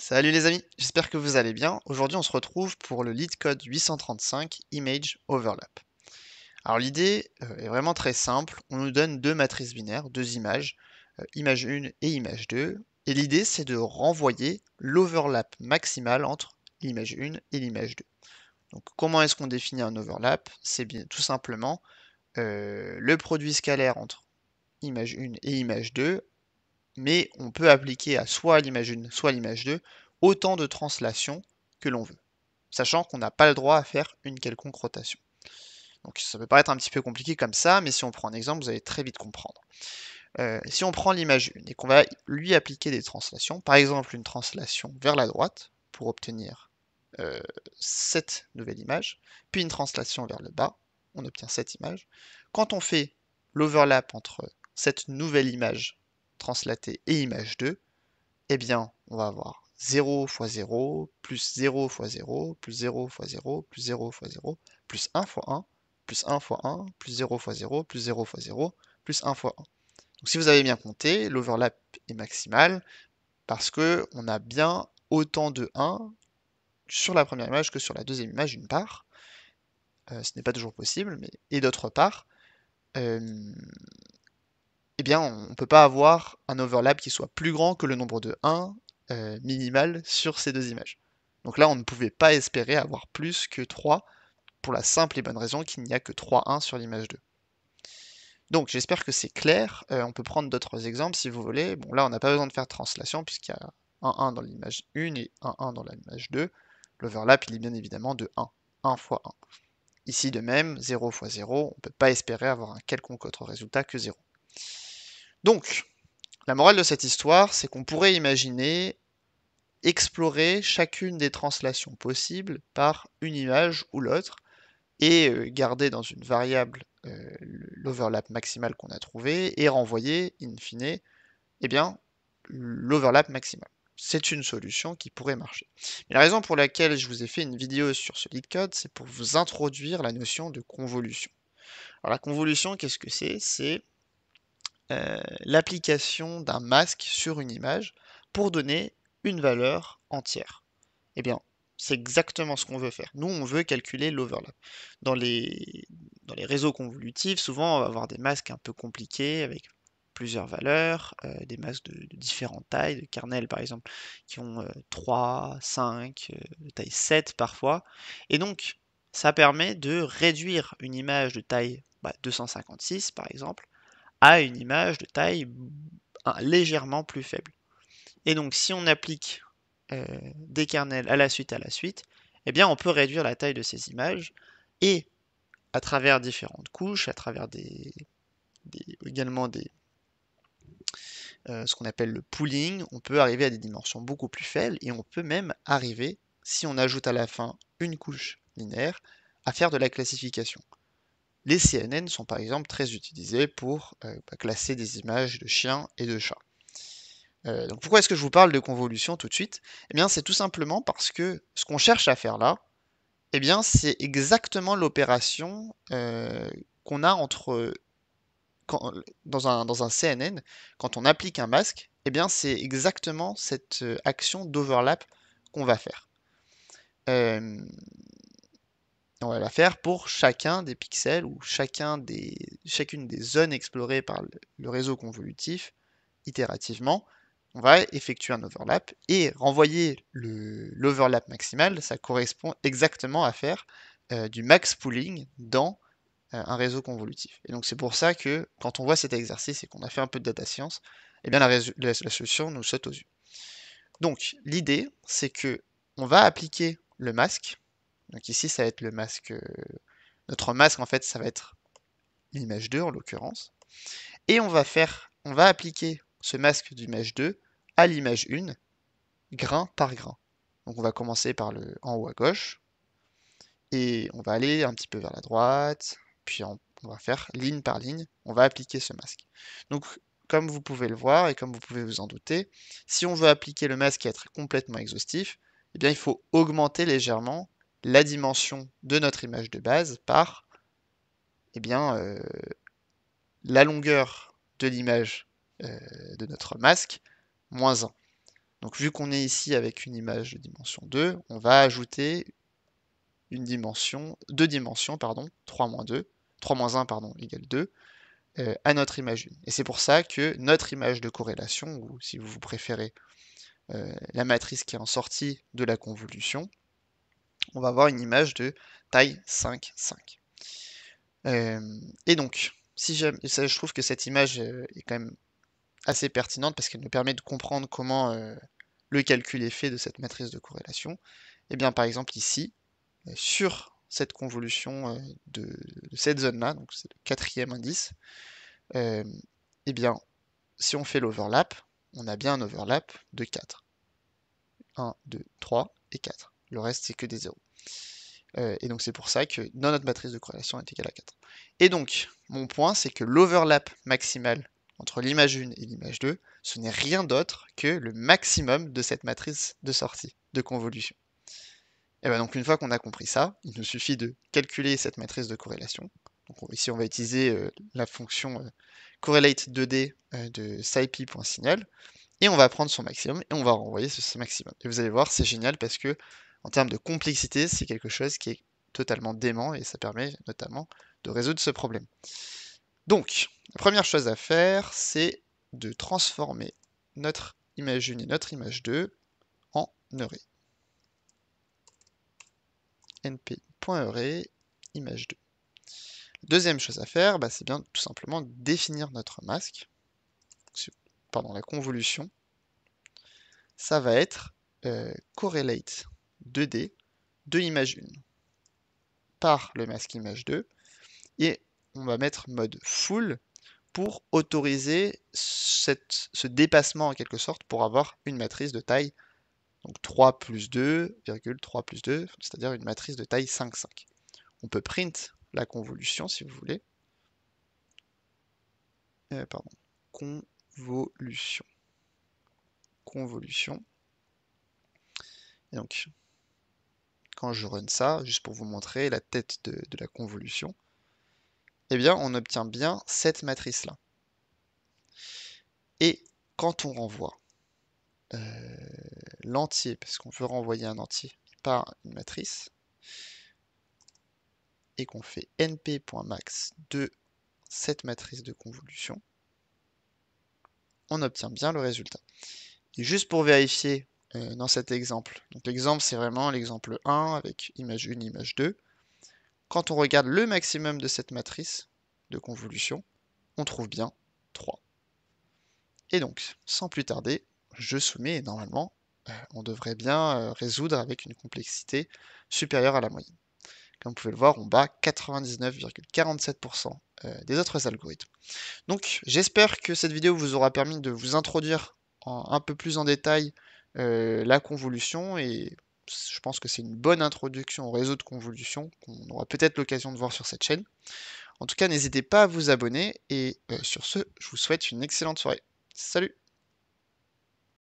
Salut les amis, j'espère que vous allez bien. Aujourd'hui, on se retrouve pour le LeetCode 835 Image Overlap. Alors l'idée est vraiment très simple. On nous donne deux matrices binaires, deux images, image 1 et image 2. Et l'idée, c'est de renvoyer l'overlap maximal entre l'image 1 et l'image 2. Donc comment est-ce qu'on définit un overlap? C'est bien tout simplement le produit scalaire entre image 1 et image 2, mais on peut appliquer à soit l'image 1, soit l'image 2, autant de translations que l'on veut, sachant qu'on n'a pas le droit à faire une quelconque rotation. Donc ça peut paraître un petit peu compliqué comme ça, mais si on prend un exemple, vous allez très vite comprendre. Si on prend l'image 1 et qu'on va lui appliquer des translations, par exemple une translation vers la droite pour obtenir cette nouvelle image, puis une translation vers le bas, on obtient cette image. Quand on fait l'overlap entre cette nouvelle image translatée et image 2, eh bien, on va avoir 0 fois 0, plus 0 fois 0, plus 0 fois 0, plus 0 fois 0, plus 1 fois 1, plus 1 fois 1, plus 0 fois 0, plus 0 fois 0, plus 1 fois 1. Donc si vous avez bien compté, l'overlap est maximal parce que on a bien autant de 1 sur la première image que sur la deuxième image d'une part. Ce n'est pas toujours possible, mais et d'autre part, euh, eh bien, on ne peut pas avoir un overlap qui soit plus grand que le nombre de 1 minimal sur ces deux images. Donc là, on ne pouvait pas espérer avoir plus que 3 pour la simple et bonne raison qu'il n'y a que 3 1 sur l'image 2. Donc j'espère que c'est clair. On peut prendre d'autres exemples si vous voulez. Bon, là, on n'a pas besoin de faire de translation puisqu'il y a un 1 dans l'image 1 et un 1 dans l'image 2. L'overlap, il est bien évidemment de 1. 1 fois 1. Ici, de même, 0 fois 0, on ne peut pas espérer avoir un quelconque autre résultat que 0. Donc, la morale de cette histoire, c'est qu'on pourrait imaginer explorer chacune des translations possibles par une image ou l'autre et garder dans une variable l'overlap maximal qu'on a trouvé et renvoyer, in fine, eh bien, l'overlap maximal. C'est une solution qui pourrait marcher. Mais la raison pour laquelle je vous ai fait une vidéo sur ce LeetCode, c'est pour vous introduire la notion de convolution. Alors la convolution, qu'est-ce que c'est? C'est l'application d'un masque sur une image pour donner une valeur entière. Eh bien, c'est exactement ce qu'on veut faire. Nous, on veut calculer l'overlap. Dans les, dans les réseaux convolutifs, souvent, on va avoir des masques un peu compliqués avec plusieurs valeurs, des masques de différentes tailles, de kernels par exemple, qui ont 3, 5, de taille 7 parfois. Et donc, ça permet de réduire une image de taille 256 par exemple, à une image de taille légèrement plus faible. Et donc, si on applique des kernels à la suite, eh bien, on peut réduire la taille de ces images et à travers différentes couches, à travers également ce qu'on appelle le pooling, on peut arriver à des dimensions beaucoup plus faibles et on peut même arriver, si on ajoute à la fin une couche linéaire, à faire de la classification. Les CNN sont par exemple très utilisés pour classer des images de chiens et de chats. Donc pourquoi est-ce que je vous parle de convolution tout de suite? Eh bien, c'est tout simplement parce que ce qu'on cherche à faire là, eh bien, c'est exactement l'opération qu'on a dans un CNN, quand on applique un masque, eh bien, c'est exactement cette action d'overlap qu'on va faire. Euh, on va la faire pour chacun des pixels ou chacune des zones explorées par le réseau convolutif itérativement. On va effectuer un overlap et renvoyer l'overlap maximal, ça correspond exactement à faire du max pooling dans un réseau convolutif. Et donc c'est pour ça que quand on voit cet exercice et qu'on a fait un peu de data science, eh bien la solution nous saute aux yeux. Donc l'idée, c'est que on va appliquer le masque. Donc ici, ça va être le masque. Notre masque, en fait, ça va être l'image 2 en l'occurrence. Et on va appliquer ce masque d'image 2 à l'image 1, grain par grain. Donc on va commencer par le en haut à gauche, et on va aller un petit peu vers la droite, puis on va faire ligne par ligne, on va appliquer ce masque. Donc comme vous pouvez le voir et comme vous pouvez vous en douter, si on veut appliquer le masque et être complètement exhaustif, eh bien il faut augmenter légèrement la dimension de notre image de base par eh bien, la longueur de l'image de notre masque moins 1. Donc vu qu'on est ici avec une image de dimension 2, on va ajouter une dimension, deux dimensions, pardon, 3 moins 2, 3 moins 1, pardon, égale 2, à notre image 1. Et c'est pour ça que notre image de corrélation, ou si vous préférez la matrice qui est en sortie de la convolution, on va avoir une image de taille 5, 5. Et donc, si je trouve que cette image est quand même assez pertinente parce qu'elle nous permet de comprendre comment le calcul est fait de cette matrice de corrélation. Et bien par exemple ici, sur cette convolution de cette zone-là, donc c'est le 4e indice, et bien si on fait l'overlap, on a bien un overlap de 4. 1, 2, 3 et 4. Le reste c'est que des zéros. Et donc c'est pour ça que dans notre matrice de corrélation est égale à 4. Et donc, mon point, c'est que l'overlap maximal entre l'image 1 et l'image 2, ce n'est rien d'autre que le maximum de cette matrice de sortie, de convolution. Et bien donc une fois qu'on a compris ça, il nous suffit de calculer cette matrice de corrélation. Donc ici on va utiliser la fonction correlate2d de scipy.signal, et on va prendre son maximum et on va renvoyer ce maximum. Et vous allez voir, c'est génial parce que en termes de complexité, c'est quelque chose qui est totalement dément et ça permet notamment de résoudre ce problème. Donc, la première chose à faire, c'est de transformer notre image 1 et notre image 2 en array. np.array image 2. Deuxième chose à faire, c'est bien tout simplement définir notre masque, pardon, la convolution. Ça va être correlate 2D de image 1 par le masque image 2, et on va mettre mode full pour autoriser ce dépassement en quelque sorte pour avoir une matrice de taille donc 3 plus 2, 3 plus 2, c'est-à-dire une matrice de taille 5, 5. On peut print la convolution si vous voulez. Pardon, convolution. Convolution. Et donc, quand je run ça, juste pour vous montrer la tête de la convolution, eh bien, on obtient bien cette matrice-là. Et quand on renvoie l'entier, parce qu'on veut renvoyer un entier par une matrice, et qu'on fait np.max de cette matrice de convolution, on obtient bien le résultat. Et juste pour vérifier dans cet exemple, donc l'exemple c'est vraiment l'exemple 1 avec image 1, image 2, quand on regarde le maximum de cette matrice de convolution, on trouve bien 3. Et donc, sans plus tarder, je soumets et normalement, on devrait bien résoudre avec une complexité supérieure à la moyenne. Comme vous pouvez le voir, on bat 99,47% des autres algorithmes. Donc, j'espère que cette vidéo vous aura permis de vous introduire un peu plus en détail la convolution, et je pense que c'est une bonne introduction au réseau de convolution qu'on aura peut-être l'occasion de voir sur cette chaîne. En tout cas, n'hésitez pas à vous abonner, et sur ce, je vous souhaite une excellente soirée. Salut!